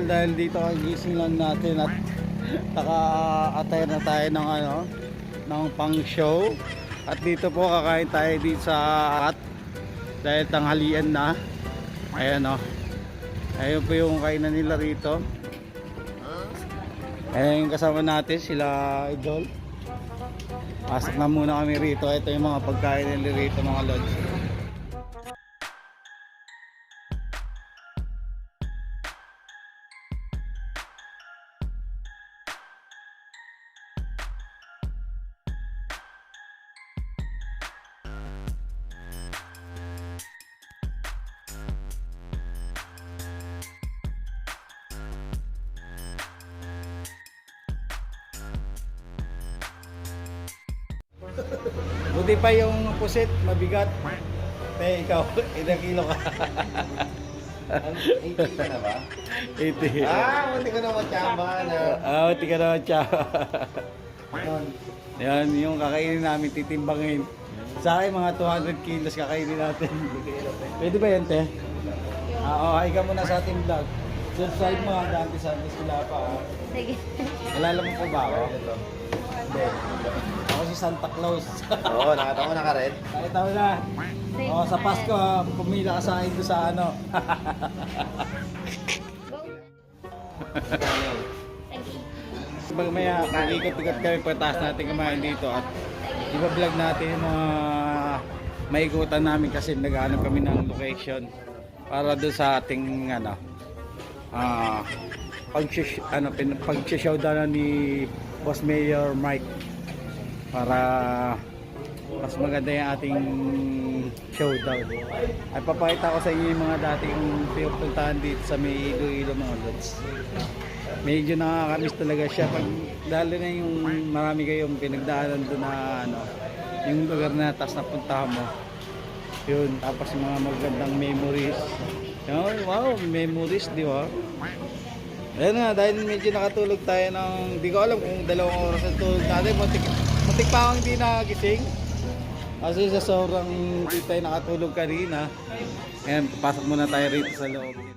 Dahil dito ang gising lang natin at naka-attire na tayo ng ng pang show, at dito po kakain tayo dito sa at dahil tanghalian na. Ayan ayun po yung kainan nila rito. Ayan, kasama natin sila Idol. Pasok na muna kami rito. Ito yung mga pagkain nila rito, mga lods. Buti pa yung pusit, mabigat. Ikaw, ilang kilo ka? 80 ka na ba? 80. Buti ka na matsamba na. Buti ka na matsamba. Yan, yung kakainin namin, titimbangin. Sa akin, mga 200 kilos kakainin natin. Pwede ba yan, te? Hi ka muna sa ating vlog. Subscribe mo, Dante Santos wala pa. Sige. Kilala mo po ba ako? Hindi. Ako si Santa Claus. Oo, nakatawa na ka rin. Nakita mo na. Sa Pasko, pumila ka sa akin doon sa ano. Maya, ikot-ikot kami pagtaas natin kumain dito at iba-vlog natin yung mga maikutan namin kasi naghahanap kami ng location para doon sa ating pag-showdown ni Boss Mayor Mike, para mas maganda yung ating showdown. Ay papakita ko sa inyo yung mga dating pinupuntahan dito sa may Iloilo, mga lods. Medyo nakakamiss talaga siya pag lalo na yung marami kayong pinagdaanan doon na yung lugar na tapos napuntahan mo yun, tapos yung mga magandang memories. Wow, memories, di ba? Ayan nga, dahil medyo nakatulog tayo ng, di ko alam kung 2 oras ang tulog natin. Muntik pa akong hindi nagising kasi sa sobrang hindi tayo nakatulog kanina. Ayan, pasok muna tayo rito sa loob nila.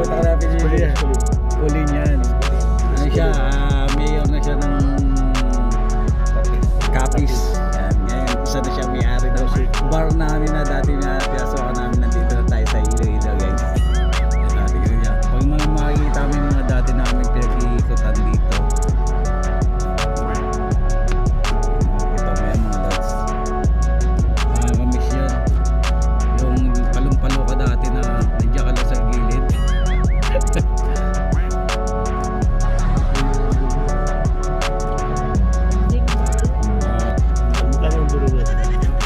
Pupunta ka natin si Pauline yan. Ano siya, mayor na siya ng Capiz. Yan, ngayon, isa na siya may-ari daw. Bar namin na dati na pinasukan namin, nandito na tayo sa Iloilo guys. Yan, dati ko yan. Pag mga makikita mo yung mga dati namin pinag-iikutan dito. Makikita mo yan mga lods. Nakakamiss yan. Yung palong-palo ka dati na nandiyan ka lang sa gilid.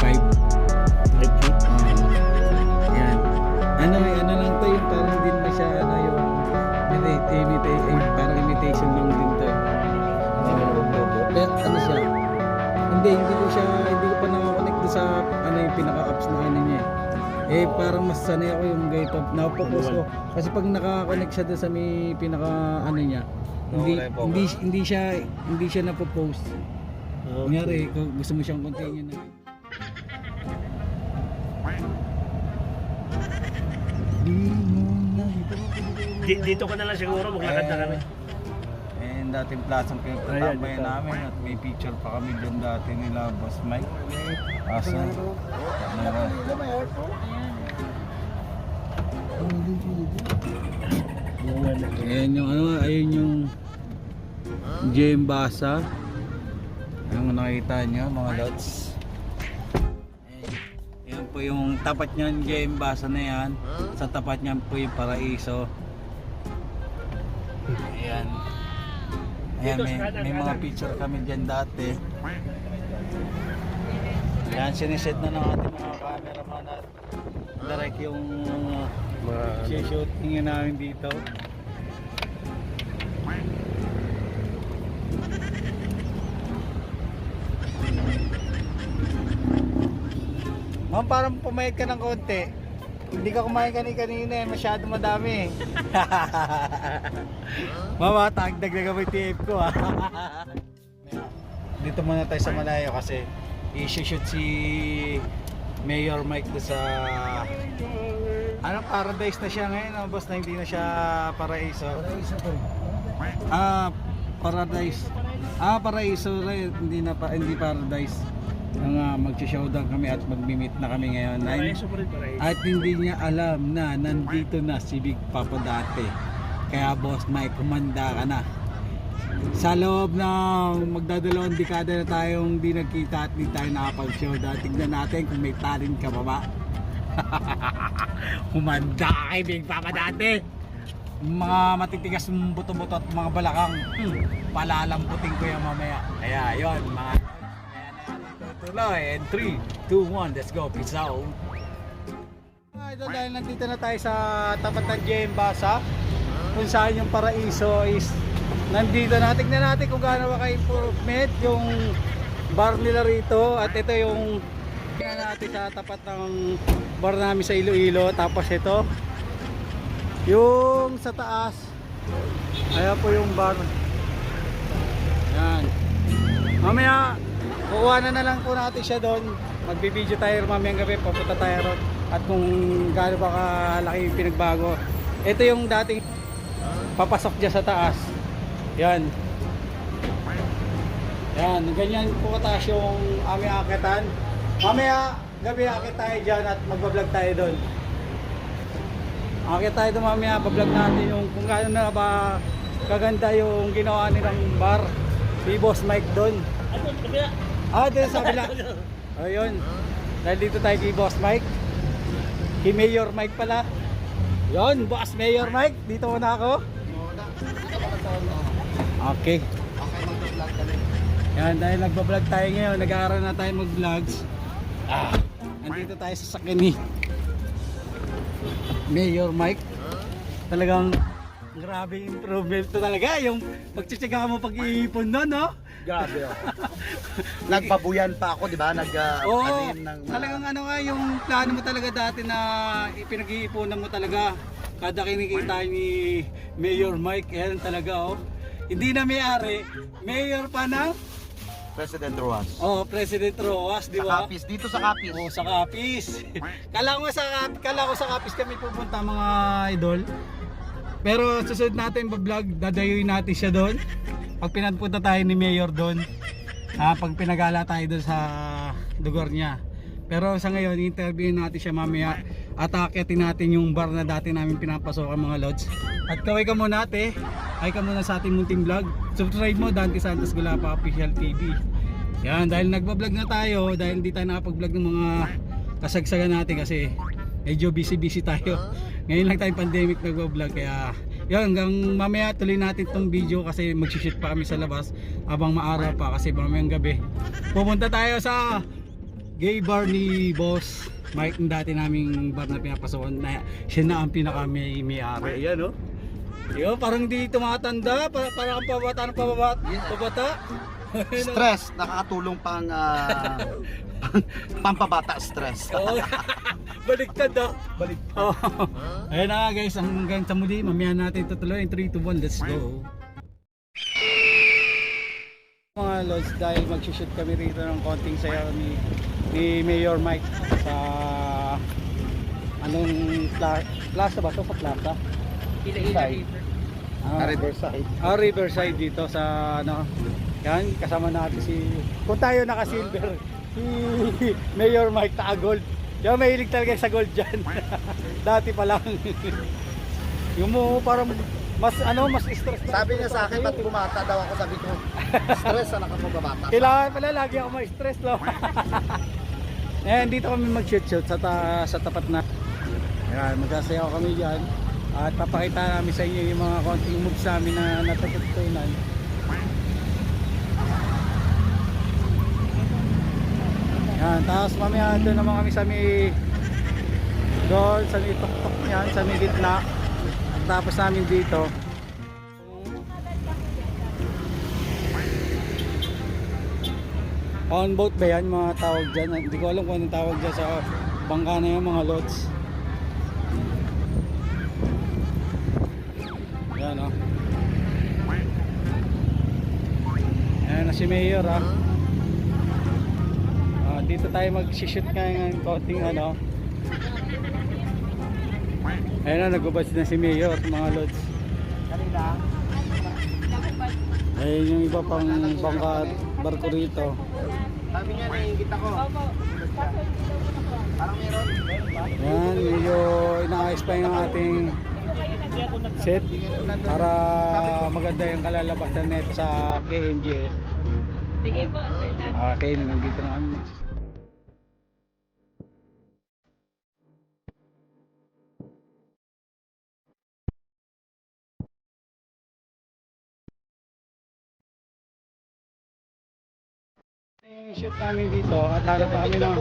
Five. Yan. Ano lang to yung parang din na siya yung parang imitation lang din to. Pero ano siya? Hindi ko pa nakakonect doon sa yung pinaka-apps na niya. Parang mas sanay ako yung ganito. Napopost ko. Kasi pag nakakonect siya doon sa may pinaka niya, hindi siya napopost. Kunyari, kung gusto mo siyang continue na. Dito ko na lang siguro, maglakad na kami. And dating plasang pinagtatambay namin at may picture pa kami dyan dati nila Boss Mike. Asa? Ayun yung Jem Basa. Yung nakita nyo mga lods. Yan po yung tapat nyan, Jem Basa na yan. Sa tapat nyan po yung Paraiso. Ayan. Ayan, may mga picture kami dyan dati. Ayan, siniset na ng ating mga cameraman at direct yung shooting namin dito. Ma'am, parang pumayat ka ng konti. Hindi ka kumain kanina, masyado madami. Mama, dagdagan mo yung TF ko ha. Dito muna tayo sa malayo kasi i-shoot si Mayor Mike doon sa Paradise na siya ngayon, boss, na hindi na siya Paraiso. Paradise. Paraiso, hindi Paradise. Mag-showdown kami at mag-meet na kami ngayon. At hindi niya alam na nandito na si Big Papa dati. Kaya boss Mike, kumanda ka na. Sa loob ng magdadalawang dekada na tayong di nagkita at di tayo nakapag-showdown. Tignan natin kung may talent ka pa ba. Kumanda ka kay Big Papa dati. Mga matitigas mong buto-buto at mga balakang palalamputin ko yan mamaya. Kaya yun mga tuloy, and 3, 2, 1, let's go, peace out. Idol, dahil nandito na tayo sa tapat ng Jem Basa, kung saan yung Paraiso is nandito na. Tignan natin kung gaano ka-improvement yung bar nila rito. At ito yung tignan natin sa tapat ng bar namin sa Iloilo. Tapos ito yung sa taas, ayan po yung bar. Yan, mamaya kukuha na lang po natin siya doon. Magbibideo tayo mamayang gabi, papunta tayo ron. At kung gaano ba kalaki yung pinagbago. Ito yung dating papasok dyan sa taas. Yan. Yan, ganyan po kataas yung aming akitan. Mamaya gabi akit tayo dyan at magbablog tayo doon. Akit tayo doon mamaya, bablog natin yung kung gaano na ba kaganda yung ginawa nilang bar. Si Boss Mike doon. Doon sa kabila. Ayun. Dahil dito tayo kay Boss Mike. Kay Mayor Mike pala. Yun, Boss Mayor Mike. Dito muna ako. Okay. Yan, dahil nagbablog tayo ngayon. Nag-aaral na tayo mag-vlogs. Nandito tayo sa sakin ni Mayor Mike. Talagang grabe improvement to talaga. Yung pagtsitsaga mo pag-iipon nun, no? Grabe oh. Nagpabuyan pa ako, di ba? Talagang yung plano mo talaga dati na pinag-iipunan mo talaga. Kada kinikita ni Mayor Mike, yan talaga oh. Hindi na may-ari, mayor pa ng President Rojas. President Rojas, di ba? Sa Capiz, dito sa Capiz. Sa Capiz. Kala ko sa Capiz kami pupunta mga idol. Pero susunod natin vlog, dadayuin natin siya doon. Pag pinagpunta tayo ni Mayor doon, pag pinagala tayo doon sa lugar niya. Pero sa ngayon, interviewin natin siya mamaya at aakyatin natin yung bar na dati namin pinapasokan mga lods. At kaway ka muna ate, ay ka muna sa ating munting vlog. Subscribe mo, Dante Santos Gulapa Official TV. Yan, dahil nagbablog na tayo, dahil hindi tayo nakapag-vlog ng mga kasagsagan natin kasi medyo busy tayo. Ngayon lang tayong pandemic nagbablog, kaya yun, hanggang mamaya tuloy natin tong video kasi magsishoot pa kami sa labas habang maaraw pa kasi mamayang gabi. Pupunta tayo sa gay bar ni Boss Mike, yung dati naming bar na pinapasokan na siya na ang pinaka may-ari. Yan, oh. Yo, parang di tumatanda, parang ang pabata. Stress, nakakatulong pang pampabata stress. Oo. Baliktad daw. Baliktad. Oh. Ayun na nga guys, hanggang sa muli, mamaya natin tutuloy. 3, 2, 1, let's go. Mga lods, dahil mag-shoot kami rito ng konting sayaw ni Mayor Mike sa anong plaza ba to? Sa plaza? Riverside. Riverside dito sa ano. Yan, kasama natin kung tayo naka-silver, si Mayor Mike Gold. Yan, mahilig talaga sa gold dyan. Dati pa lang. Yung mo parang mas stress. Sabi niya sa akin, ba't bumata daw ako, sabi ko, stress na nakapagabata. Kailangan pala lagi ako ma-stress lang. Ayan, dito kami mag-shoot sa tapat na. Ayan, magsasayaw kami dyan. At papakita namin sa inyo yung mga konting moves namin na natututunan. Yan, tapos mamaya doon naman kami sa doon sa may tuktok yan, sa may gitna. Tapos namin dito. On boat ba yan mga tawag dyan? Hindi ko alam kung anong tawag dyan sa bangka na yan mga lods. Yan o. Ayan na si Mayor ha. Dito tayo mag-shoot ngayon ng konting ano. Ayan na, nag-ubad na si Mayor mga lods. Ayun yung iba pang bangka at barko rito. Sabi niya, naiingit ako. Parang meron. Yan, medyo inaayos pa yung ating set para maganda yung kalalabasan nito sa KMJS. Sige po. Okay, nandito na kami. Shoot namin dito at hanap pa kami ng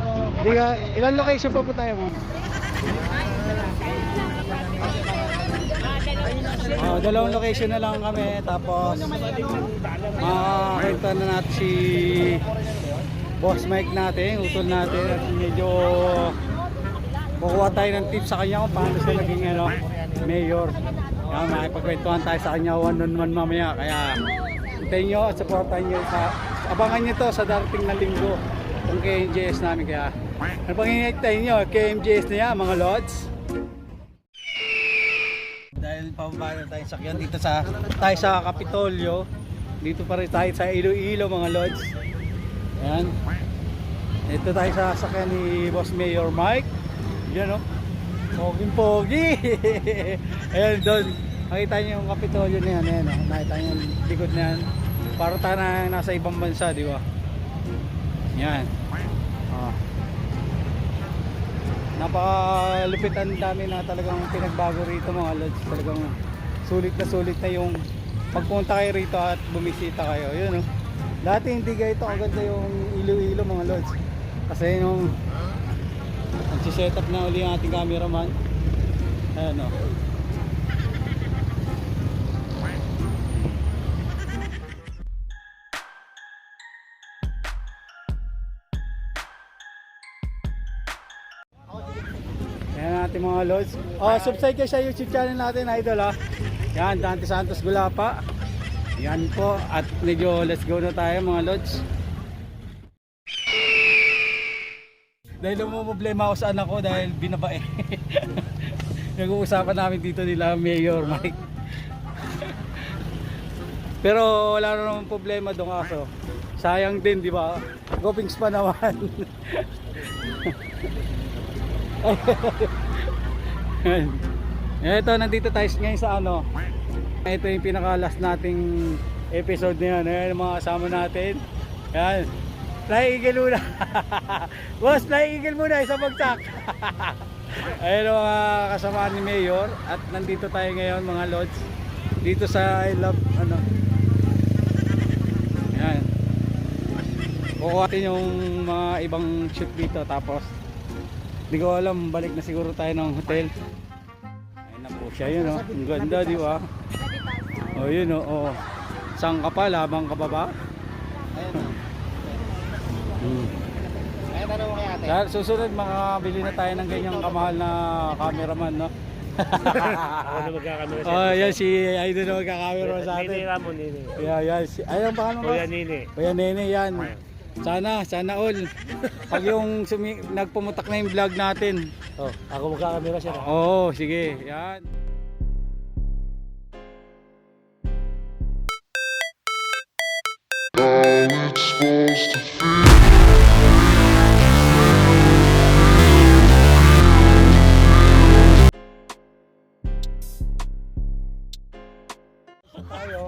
ilan location pa po tayo mo? Dalawang location na lang kami tapos makakita na natin si Boss Mike natin, utol natin at medyo kukuha tayo ng tips sa kanya kung paano siya naging mayor. Kaya makipagkwentuhan tayo sa kanya one-on-one mamaya, kaya hintayin nyo at supportan nyo abangan nyo to sa darating na linggo yung KMJS namin, kaya ano pang hinihintay nyo, KMJS na yan mga lods. Dahil pababa na tayong sakyan dito tayo sa Kapitolyo, dito pa rin tayo sa Iloilo mga lods. Ayan, ito tayo sa sakyan ni Boss Mayor Mike. Yan o, poging pogi. Ayan doon, makita nyo yung Kapitolyo na yan. Ayan o, nakita nyo yung likod na yan. Para tayo na nasa ibang bansa, di ba? Yan. Napakalupit, ang dami na talagang pinagbago rito mga lods. Talagang sulit na yung pagpunta kayo rito at bumisita kayo. Yun, dati hindi ganito agad yung Iloilo mga lods. Kasi yung nagsiset up na uli yung ating cameraman. Ayan o. Ayan natin mga lods. Subscribe kayo sa YouTube channel natin, idol ha. Yan, Dante Santos Gulapa. Yan po. At medyo let's go na tayo mga lods. Dahil lumumblema ako sa anak ko dahil binabae. Nag-uusapan namin dito nila Mayor Mike. Pero wala na namang problema doon kaso. Sayang din, di ba? Gopings pa naman. Ito, nandito tayo ngayon sa ano. Ito yung pinaka-last nating episode na yan. Ayan yung mga kasama natin. Yan. Fly Eagle muna. Boss, Fly Eagle muna. Isang bagsak. Ayan yung mga kasama ni Mayor. At nandito tayo ngayon mga lods. Dito sa I Love ano. Ayan. Kukuha natin yung mga ibang shoot dito. Tapos hindi ko alam, balik na siguro tayo ng hotel. Ayun na po siya yun, oh. Ang ganda, di ba? O yun, oh. Saan ka pa? Labang ka pa ba? Ayun o. Hmm. Ayun, tanong mo kay ate. Dahil susunod, makabili na tayo ng ganyang kamahal na cameraman, no? Ako na magkakamera siya. Oh, yan si Aido na magkakamera sa Nini atin. Ramon, Nini. Yeah, yan. Ay, ang pangalan mo? Kuya Nini. Kuya Nene, yan. Sana all. Pag yung nagpumutak na yung vlog natin. Oh, ako magkakamera siya. Oo, sige. Yan.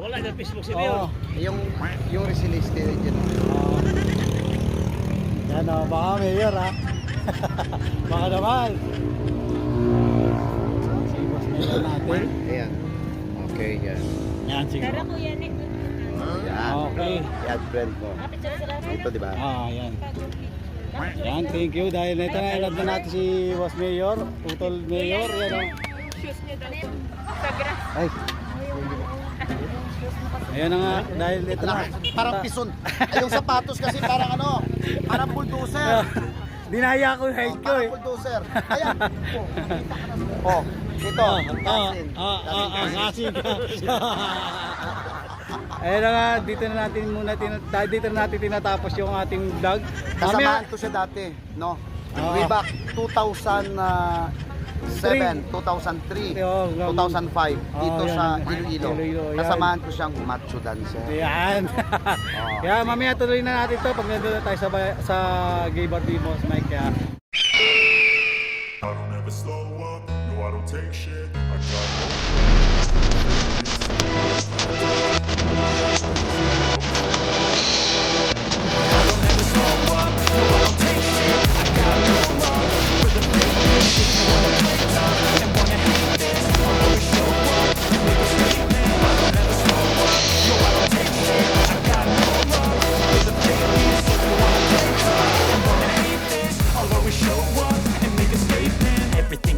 Wala na Facebook si Oo. Mayor. Yung resiliste rin dyan. Yan o, baka Mayor ha. Baka naman. Si Boss Mayor natin. Ayan. Okay, yan. Yan, sige. Tara kuya Nick. Yan. Okay. Yan, friend mo. Picture sila. Ito, di ba? Yan. Yan, thank you. Dahil ito na, ilad na natin si Boss Mayor. Utol Mayor. Yan o. Shoes niyo daw. Sa grass. Ay, Ayan na nga, dahil ito na. parang pison. Ay, yung sapatos kasi parang ano, parang bulldozer. Dinaya ko yung height ko Parang eh. bulldozer. Ayan. Oh, ito. Kasin. Kasi Ayan na nga, dito na natin muna, dito na natin tinatapos yung ating vlog. Kasamahan ko siya dati, no? Way back 2007, 2003, Oo, 2005 dito yan. sa Iloilo. Iloilo, yan. Kasamahan ko siyang macho dancer. Yan. Kaya mamaya tuloy na natin to pag nandun na tayo sa Gay Bar Dimos, Mike. Kaya I don't ever slow up, no I don't take shit. I got no